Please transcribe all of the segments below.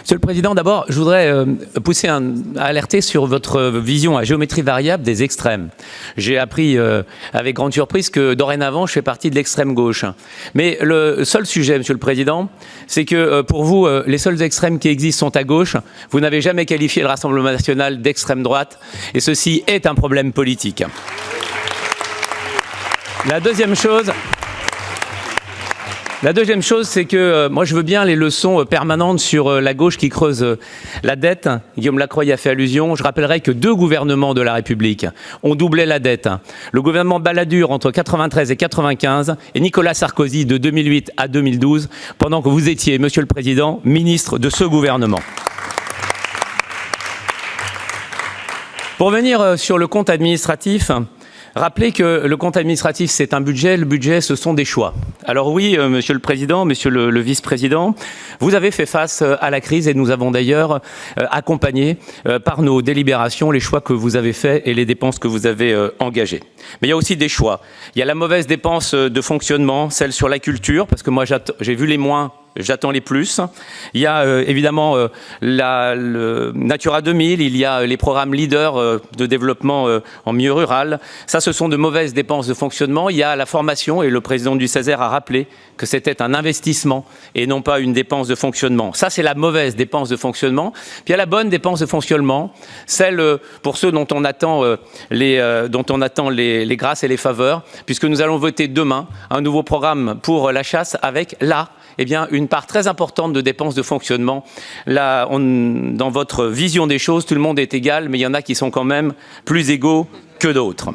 Monsieur le Président, d'abord, je voudrais alerter sur votre vision à géométrie variable des extrêmes. J'ai appris avec grande surprise que dorénavant, je fais partie de l'extrême gauche. Mais le seul sujet, Monsieur le Président, c'est que pour vous, les seuls extrêmes qui existent sont à gauche. Vous n'avez jamais qualifié le Rassemblement national d'extrême droite. Et ceci est un problème politique. La deuxième chose, c'est que moi je veux bien les leçons permanentes sur la gauche qui creuse la dette. Guillaume Lacroix y a fait allusion. Je rappellerai que 2 gouvernements de la République ont doublé la dette. Le gouvernement Balladur entre 93 et 95 et Nicolas Sarkozy de 2008 à 2012, pendant que vous étiez, Monsieur le Président, ministre de ce gouvernement. Pour revenir sur le compte administratif, rappelez que le compte administratif, c'est un budget. Le budget, ce sont des choix. Alors oui, Monsieur le Président, Monsieur le Vice-président, vous avez fait face à la crise et nous avons d'ailleurs accompagné par nos délibérations les choix que vous avez faits et les dépenses que vous avez engagées. Mais il y a aussi des choix. Il y a la mauvaise dépense de fonctionnement, celle sur la culture, parce que moi j'ai vu les moins. J'attends les plus. Il y a évidemment le Natura 2000, il y a les programmes leaders de développement en milieu rural. Ça, ce sont de mauvaises dépenses de fonctionnement. Il y a la formation, et le président du CESER a rappelé que c'était un investissement et non pas une dépense de fonctionnement. Ça, c'est la mauvaise dépense de fonctionnement. Puis il y a la bonne dépense de fonctionnement, celle pour ceux dont on attend les grâces et les faveurs, puisque nous allons voter demain un nouveau programme pour la chasse avec une part très importante de dépenses de fonctionnement. Là, dans votre vision des choses, tout le monde est égal, mais il y en a qui sont quand même plus égaux que d'autres.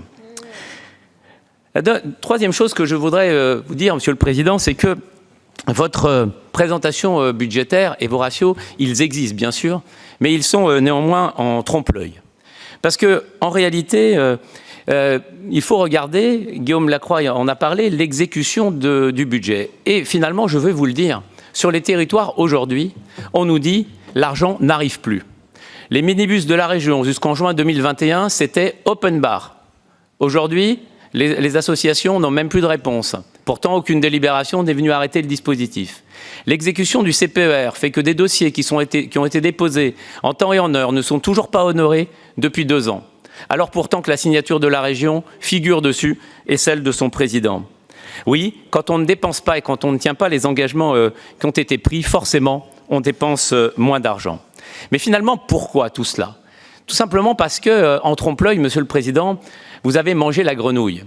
La troisième chose que je voudrais vous dire, Monsieur le Président, c'est que votre présentation budgétaire et vos ratios, ils existent bien sûr, mais ils sont néanmoins en trompe-l'œil. Parce que, en réalité, il faut regarder, Guillaume Lacroix en a parlé, l'exécution du budget. Et finalement, je veux vous le dire, sur les territoires aujourd'hui, on nous dit l'argent n'arrive plus. Les minibus de la région jusqu'en juin 2021, c'était open bar. Aujourd'hui, les associations n'ont même plus de réponse. Pourtant, aucune délibération n'est venue arrêter le dispositif. L'exécution du CPER fait que des dossiers qui ont été déposés en temps et en heure ne sont toujours pas honorés depuis 2 ans. Alors pourtant que la signature de la région figure dessus et celle de son président. Oui, quand on ne dépense pas et quand on ne tient pas les engagements qui ont été pris, forcément, on dépense moins d'argent. Mais finalement, pourquoi tout cela? Tout simplement parce que, en trompe-l'œil, Monsieur le Président, vous avez mangé la grenouille.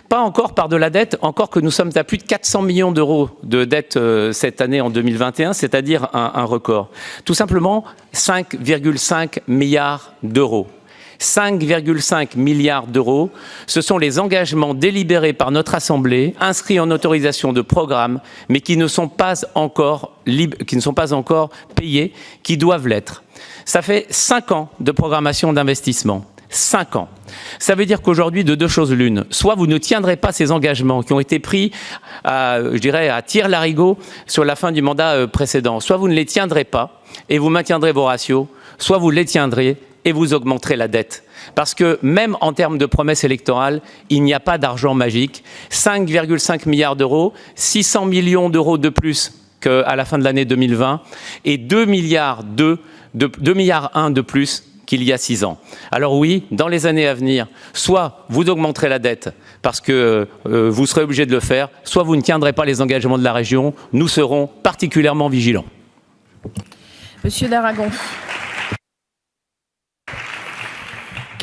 Pas encore par de la dette, encore que nous sommes à plus de 400 millions d'euros de dette cette année en 2021, c'est-à-dire un record. Tout simplement 5,5 milliards d'euros. 5,5 milliards d'euros, ce sont les engagements délibérés par notre Assemblée, inscrits en autorisation de programme, mais qui ne sont pas encore payés, qui doivent l'être. Ça fait 5 ans de programmation d'investissement. 5 ans. Ça veut dire qu'aujourd'hui, de 2 choses l'une. Soit vous ne tiendrez pas ces engagements qui ont été pris, à tire-larigot sur la fin du mandat précédent. Soit vous ne les tiendrez pas et vous maintiendrez vos ratios, soit vous les tiendrez et vous augmenterez la dette. Parce que même en termes de promesses électorales, il n'y a pas d'argent magique. 5,5 milliards d'euros, 600 millions d'euros de plus qu'à la fin de l'année 2020 et 2 milliards 1 de plus qu'il y a 6 ans. Alors oui, dans les années à venir, soit vous augmenterez la dette parce que vous serez obligé de le faire, soit vous ne tiendrez pas les engagements de la région. Nous serons particulièrement vigilants. Monsieur d'Aragon.